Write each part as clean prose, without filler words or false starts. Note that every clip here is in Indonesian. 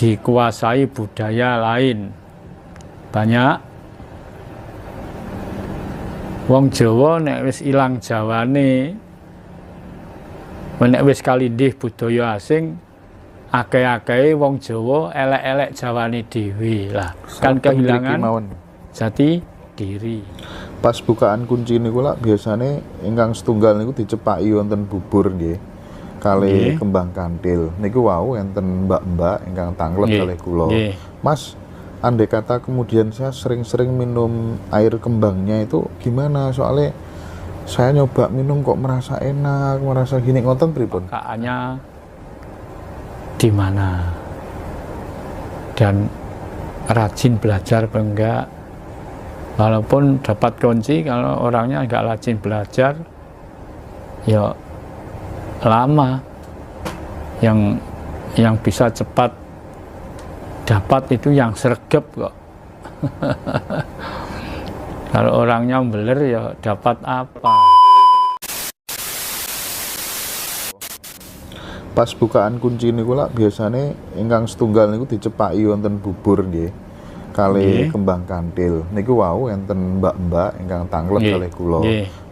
dikuasai budaya lain. Banyak wong Jawa nek wis ilang Jawane, nek wis kalindih budaya asing, akeh-akehe wong Jawa elek-elek Jawane dhewe lah. Kan kehilangan jati diri. Pas bukaan kunci niku lak biasane ingkang setunggal niku dicepaki wonten bubur nggih. Kali kembang kantil. Niku wau enten mbak-mbak ingkang tanglet kalih kula. Mas, andai kata kemudian saya sering-sering minum air kembangnya itu gimana? Soalnya saya nyoba minum kok merasa enak, merasa gini, ngoten pripun? Kakaknya di mana? Dan rajin belajar apa enggak? Walaupun dapat kunci, kalau orangnya enggak rajin belajar, ya lama. Yang bisa cepat dapat itu yang sregep kok. Kalau orangnya beler ya dapat apa? Pas bukaan kunci niku lak biasane ingkang setunggal niku dicepaki wonten bubur nggih. Kali kembang kantil. Niku wau enten mbak-mbak ingkang tanglet kalih kula.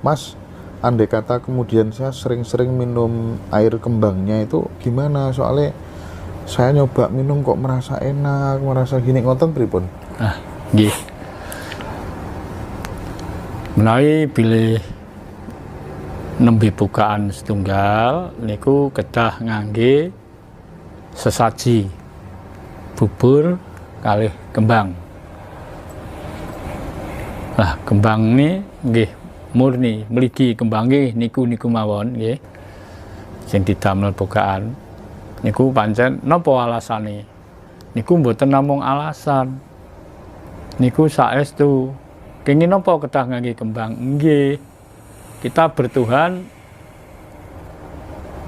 Mas, andai kata kemudian saya sering-sering minum air kembangnya itu gimana? Soalnya saya nyoba minum kok merasa enak, merasa gini, ngoten pripun? Nggih. Menawi bilih nembe bukaan setunggal niku kedah ngangge sesaji bubur kalih kembang. Lah kembang ini nggih murni mligi kembang nggih niku mawon nggih. Sing didamel bukaan niku pancen napa alasane? Niku mboten namung alasan. Niku saestu. Kenging napa kedah ngangge kembang? Nggih. Kita bertuhan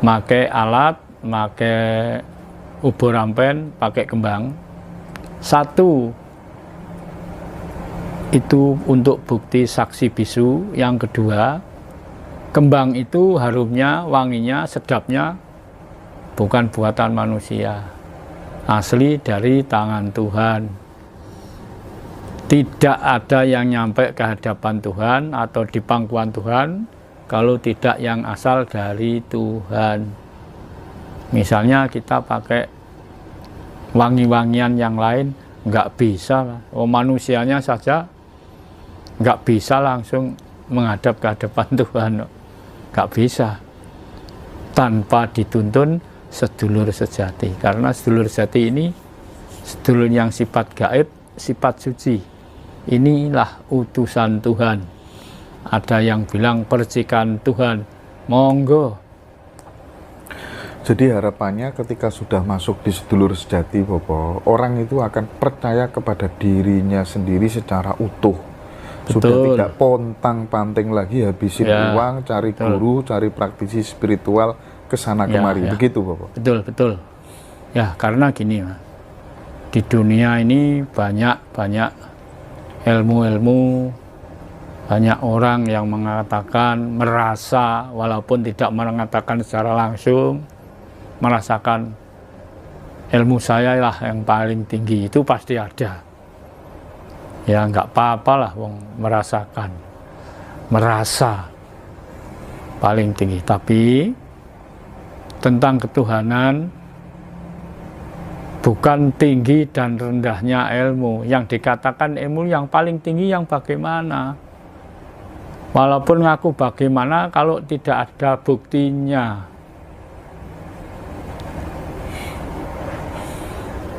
make alat, make ubur rampen, pakai kembang. Satu itu untuk bukti saksi bisu. Yang kedua, kembang itu harumnya, wanginya, sedapnya bukan buatan manusia, asli dari tangan Tuhan. Tidak ada yang nyampe ke hadapan Tuhan atau di pangkuan Tuhan kalau tidak yang asal dari Tuhan. Misalnya kita pakai wangi-wangian yang lain, nggak bisa lah. Manusianya saja nggak bisa langsung menghadap ke hadapan Tuhan, nggak bisa tanpa dituntun sedulur sejati. Karena sedulur sejati ini sedulur yang sifat gaib, sifat suci. Inilah utusan Tuhan. Ada yang bilang percikan Tuhan, monggo. Jadi harapannya ketika sudah masuk di sedulur sejati, Bapak, orang itu akan percaya kepada dirinya sendiri secara utuh. Sudah tidak pontang-panting lagi habisin uang, cari guru, cari praktisi spiritual kesana kemari. Begitu, Bapak? Betul. Ya, karena gini, Mas. Di dunia ini banyak ilmu-ilmu, banyak orang yang mengatakan, merasa, walaupun tidak mengatakan secara langsung, merasakan ilmu saya lah yang paling tinggi. Itu pasti ada. Ya nggak apa-apa lah wong merasakan, merasa paling tinggi. Tapi tentang ketuhanan bukan tinggi dan rendahnya ilmu. Yang dikatakan ilmu yang paling tinggi yang bagaimana? Walaupun ngaku bagaimana kalau tidak ada buktinya.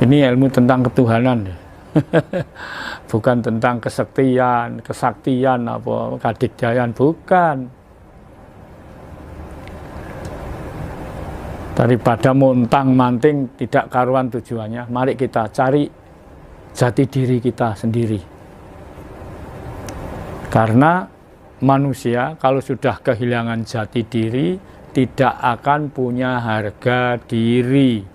Ini ilmu tentang ketuhanan, bukan tentang kesaktian apa kadikdayan, bukan. Daripada montang-manting tidak karuan tujuannya, mari kita cari jati diri kita sendiri. Karena manusia kalau sudah kehilangan jati diri tidak akan punya harga diri.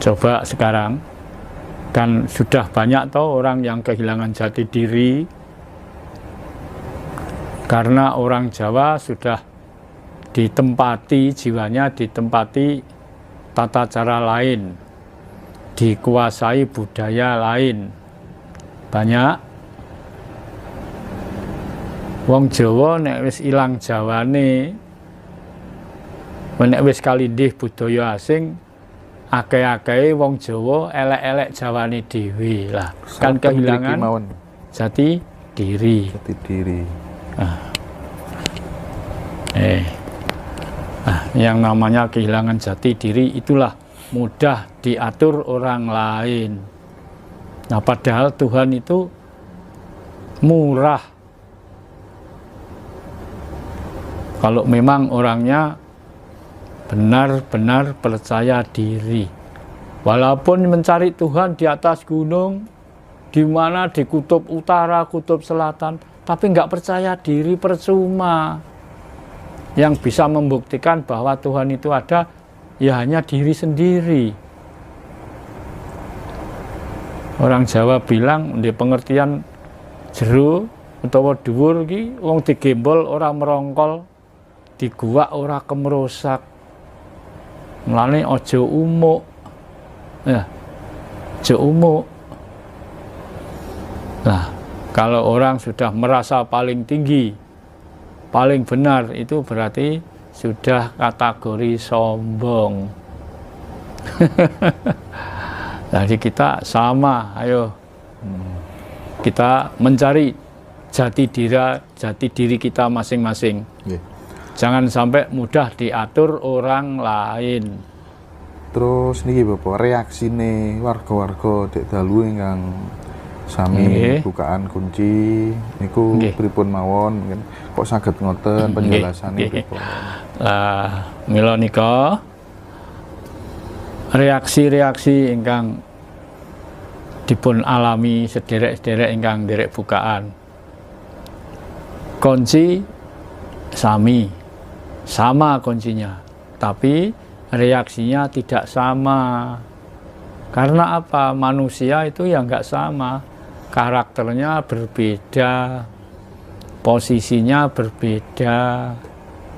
Coba sekarang, kan sudah banyak toh orang yang kehilangan jati diri karena orang Jawa sudah ditempati, jiwanya ditempati tata cara lain, dikuasai budaya lain. Banyak wong Jawa nek wis ilang Jawane, nek wis kalindih budaya asing, akeh-akehe wong Jawa elek-elek Jawane dhewe lah. Kan kehilangan jati diri. Jati diri. Yang namanya kehilangan jati diri itulah mudah diatur orang lain. Nah, padahal Tuhan itu murah. Kalau memang orangnya benar-benar percaya diri. Walaupun mencari Tuhan di atas gunung, di mana di kutub utara, kutub selatan, tapi nggak percaya diri, percuma. Yang bisa membuktikan bahwa Tuhan itu ada, ya hanya diri sendiri. Orang Jawa bilang di pengertian jero utawa dhuwur iki wong digembol ora merongkol, diguak ora kemrosak. Mulane aja umuk. Ya. Aja umuk. Nah, kalau orang sudah merasa paling tinggi, paling benar, itu berarti sudah kategori sombong. Jadi kita sama, ayo kita mencari jati diri kita masing-masing. Jangan sampai mudah diatur orang lain. Terus niki Bapak, reaksine warga-warga dek dalu ingkang sami bukaan kunci niku pripun mawon, mungkin kok saged ngoten penjelasane pripun. Mila nika reaksi-reaksi ingkang dipun alami sederek-sederek ingkang derek bukaan. Kunci sama kuncinya, tapi reaksinya tidak sama. Karena apa? Manusia itu ya nggak sama, karakternya berbeda, posisinya berbeda,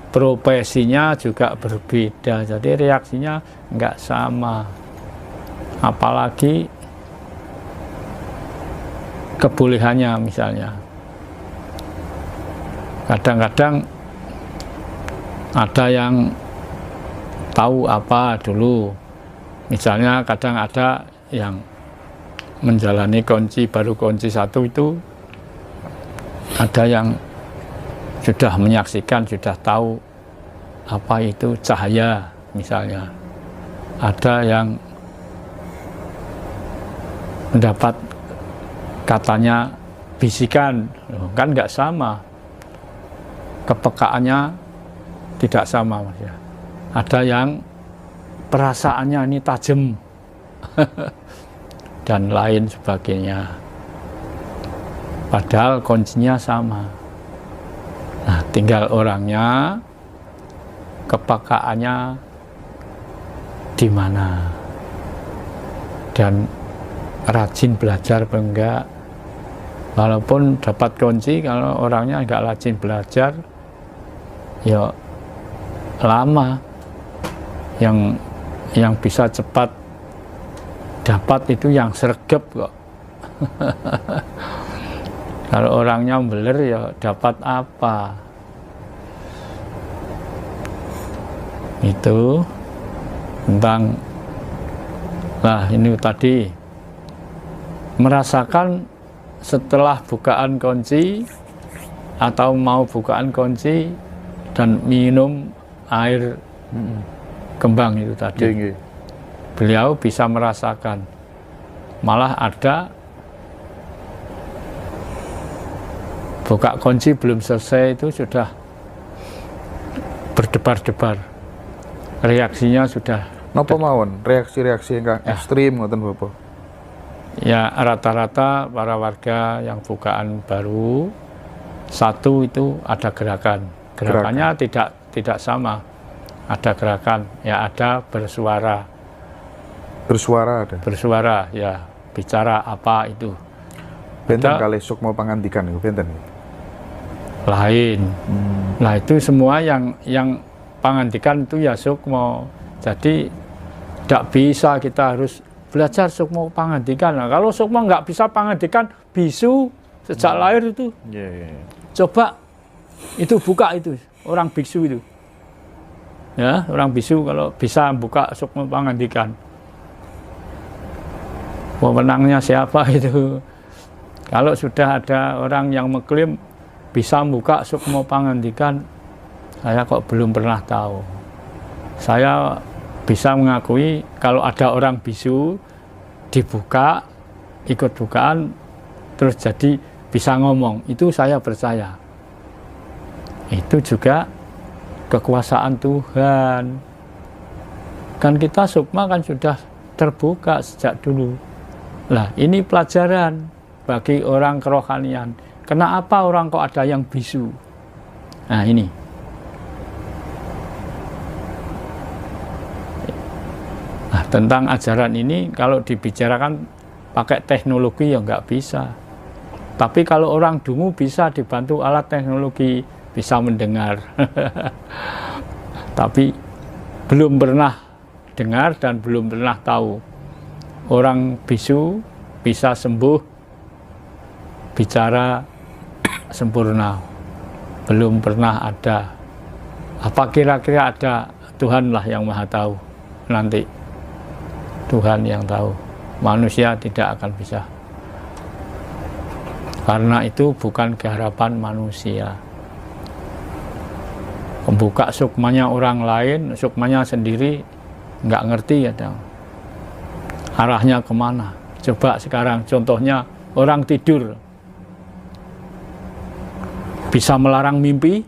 profesinya juga berbeda, jadi reaksinya nggak sama. Apalagi kebolehannya misalnya. Kadang-kadang ada yang tahu apa dulu. Misalnya kadang ada yang menjalani kunci baru kunci 1 itu, ada yang sudah menyaksikan, sudah tahu apa itu cahaya misalnya. Ada yang mendapat katanya bisikan, kan nggak sama, kepekaannya tidak sama, Mas ya. Ada yang perasaannya ini tajam dan lain sebagainya, padahal kuncinya sama. Nah, tinggal orangnya, kepekaannya di mana, dan rajin belajar apa enggak. Walaupun dapat kunci, kalau orangnya enggak rajin belajar, ya lama. Yang bisa cepat dapat itu yang sregep kok. Kalau orangnya beler ya dapat apa? Itu tentang, nah ini tadi merasakan setelah bukaan kunci atau mau bukaan kunci dan minum air kembang itu tadi. Beliau bisa merasakan, malah ada buka kunci belum selesai itu sudah berdebar-debar, reaksinya sudah. Napa mawon reaksi-reaksi yang ekstrim ngoten Bapak? Ya rata-rata para warga yang bukaan baru 1 itu ada gerakannya tidak sama. Ada gerakan, ya ada bersuara. Ada? Bersuara, ya bicara apa itu. Benten kali sukma pangandikan itu, benten? Lain. Nah itu semua yang pangandikan itu ya sukma. Jadi Tidak bisa kita harus belajar sukma pangandikan. Nah, kalau sukma nggak bisa pangandikan, bisu sejak lahir itu. Coba itu buka itu orang biksu itu. Ya, orang bisu kalau bisa buka sukma pangandikan. Pemenangnya siapa itu? Kalau sudah ada orang yang mengklaim bisa buka sukma pangandikan, saya kok belum pernah tahu. Saya bisa mengakui kalau ada orang bisu dibuka, ikut bukaan, terus jadi bisa ngomong, itu saya percaya. Itu juga kekuasaan Tuhan. Kan kita sukma kan sudah terbuka sejak dulu. Nah, ini pelajaran bagi orang kerohanian. Kenapa orang kok ada yang bisu? Nah, ini. Nah, tentang ajaran ini kalau dibicarakan pakai teknologi ya nggak bisa. Tapi kalau orang dungu bisa dibantu alat teknologi, bisa mendengar. Tapi belum pernah dengar dan belum pernah tahu orang bisu bisa sembuh bicara sempurna. Belum pernah ada. Apa kira-kira ada? Tuhanlah yang Maha tahu nanti. Tuhan yang tahu, manusia tidak akan bisa, karena itu bukan keharapan manusia. Membuka sukmanya orang lain, sukmanya sendiri nggak ngerti ya dong. Arahnya kemana? Coba sekarang contohnya orang tidur bisa melarang mimpi?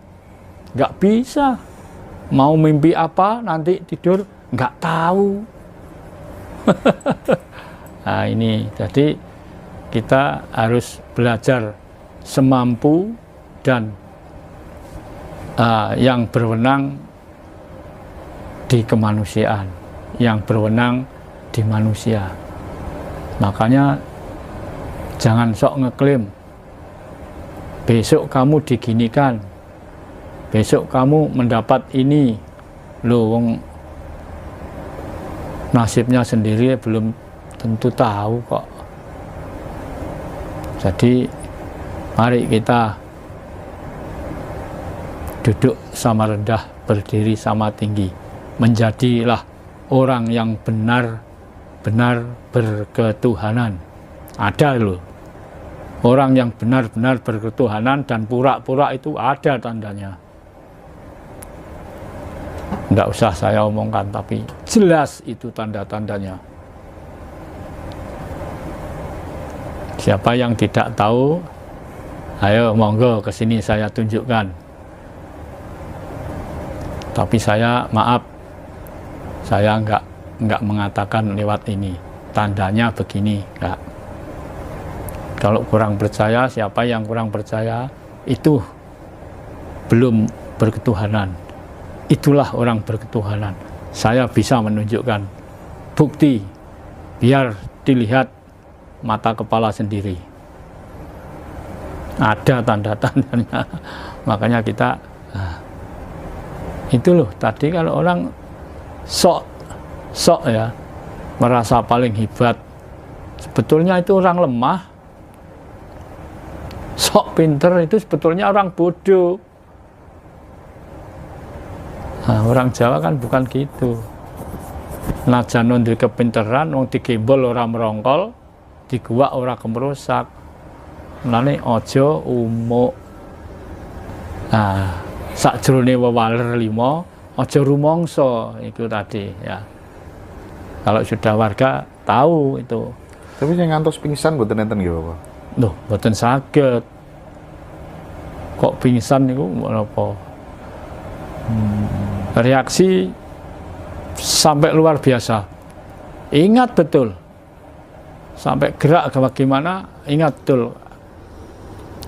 Nggak bisa. Mau mimpi apa nanti tidur nggak tahu. Nah, ini jadi kita harus belajar semampu dan yang berwenang di kemanusiaan, yang berwenang di manusia. Makanya jangan sok ngeklaim besok kamu diginikan, besok kamu mendapat ini loh, wong nasibnya sendiri belum tentu tahu kok. Jadi mari kita duduk sama rendah, berdiri sama tinggi, menjadilah orang yang benar-benar berketuhanan. Ada loh orang yang benar-benar berketuhanan dan pura-pura itu ada tandanya. Tidak usah saya omongkan, tapi jelas itu tanda-tandanya. Siapa yang tidak tahu, ayo monggo ke sini saya tunjukkan. Tapi saya maaf, saya enggak mengatakan lewat ini. Tandanya begini, enggak. Kalau kurang percaya, siapa yang kurang percaya itu belum berketuhanan. Itulah orang berketuhanan. Saya bisa menunjukkan bukti biar dilihat mata kepala sendiri. Ada tanda-tandanya. Makanya kita itu loh tadi kalau orang sok ya merasa paling hebat, sebetulnya itu orang lemah. Sok pinter itu sebetulnya orang bodoh. Nah, orang Jawa kan bukan gitu. Najan duwe kepinteran, wong digembol ora merongkol, diguwak ora kemrusak. Mulane aja umuk. Nah, sakjroné wewaler 5, aja rumangsa itu tadi ya. Kalau sudah warga tahu itu. Tapi yang ngantos pingsan mboten enten nggih, Bapak? Loh, mboten saged. Kok pingsan niku menapa? Reaksi sampai luar biasa. Ingat betul. Sampai gerak ke bagaimana, ingat betul.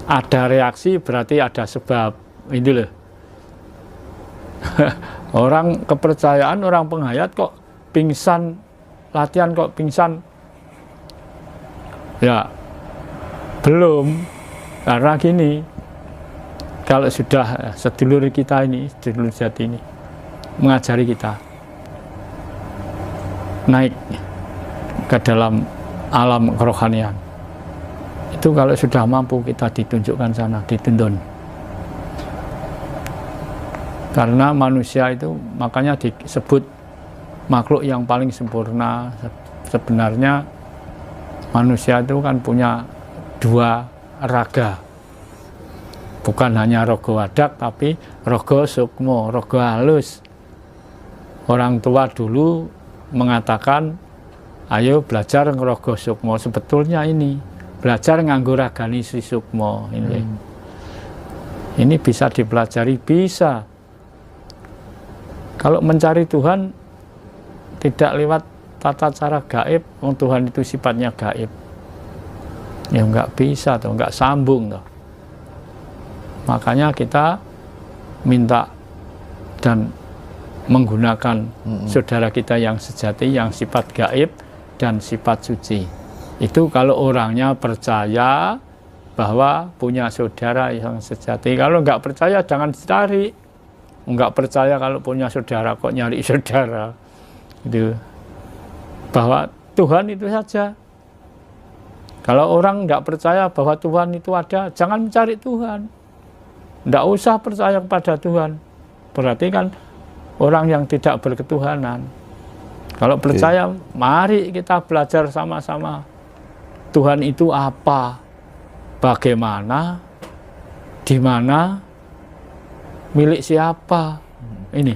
Ada reaksi berarti ada sebab. Ini loh. Orang kepercayaan, orang penghayat kok pingsan, latihan kok pingsan. Ya, belum. Karena gini, kalau sudah sedulur kita ini, sedulur jati ini, mengajari kita, naik ke dalam alam kerohanian. Itu kalau sudah mampu kita ditunjukkan sana, dituntun. Karena manusia itu makanya disebut makhluk yang paling sempurna. Sebenarnya manusia itu kan punya dua raga. Bukan hanya rogo wadak, tapi rogo sukmo, rogo halus. Orang tua dulu mengatakan, ayo belajar rogo sukmo. Sebetulnya ini, belajar nganggo ragani si sukmo. Ini bisa dipelajari, bisa. Kalau mencari Tuhan, tidak lewat tata cara gaib, Tuhan itu sifatnya gaib. Ya nggak bisa, tuh, nggak sambung. Tuh. Makanya kita minta dan menggunakan saudara kita yang sejati, yang sifat gaib dan sifat suci. Itu kalau orangnya percaya bahwa punya saudara yang sejati. Kalau nggak percaya jangan cari. Nggak percaya kalau punya saudara kok nyari saudara. Itu bahwa Tuhan itu saja. Kalau orang nggak percaya bahwa Tuhan itu ada, jangan mencari Tuhan. Nggak usah percaya kepada Tuhan. Berarti kan orang yang tidak berketuhanan. Kalau percaya, mari kita belajar sama-sama. Tuhan itu apa? Bagaimana? Di mana? Milik siapa? Ini.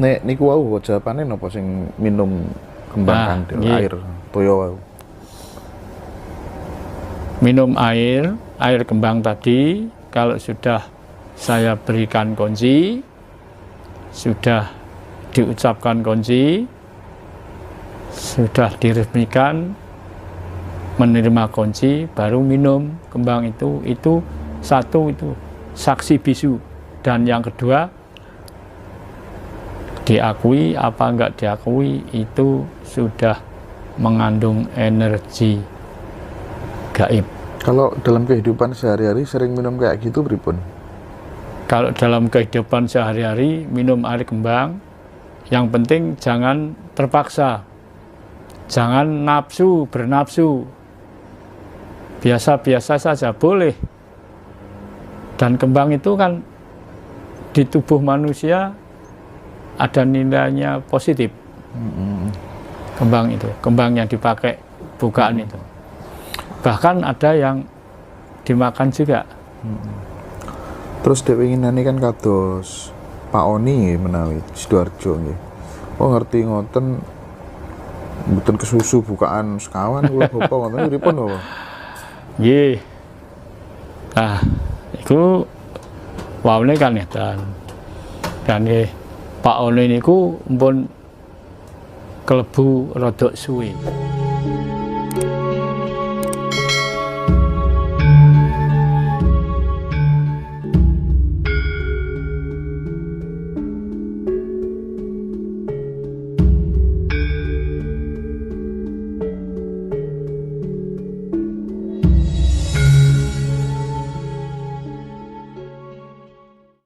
Nek niku wau jawabane napa sing minum kembang kandil air toya wau. Minum air kembang tadi. Kalau sudah saya berikan kunci, sudah diucapkan kunci, sudah diresmikan, menerima kunci, baru minum kembang itu satu itu saksi bisu. Dan yang kedua, diakui apa enggak diakui, itu sudah mengandung energi gaib. Kalau dalam kehidupan sehari-hari sering minum kayak gitu pripun? Kalau dalam kehidupan sehari-hari minum air kembang, yang penting jangan terpaksa. Jangan bernafsu. Biasa-biasa saja boleh. Dan kembang itu kan di tubuh manusia ada nilainya positif. Kembang yang dipakai bukaan itu. Bahkan ada yang dimakan juga. Terus dek winginane kan kados Pak Oni menawi Sidoarjo nggih. Oh ngerti ngoten mboten kesusu bukaan sekawan kula bapa ngoten pripun apa? Nggih. Iku waune kan edan. Dan Pak Oni niku mpun klebu rodok suwe.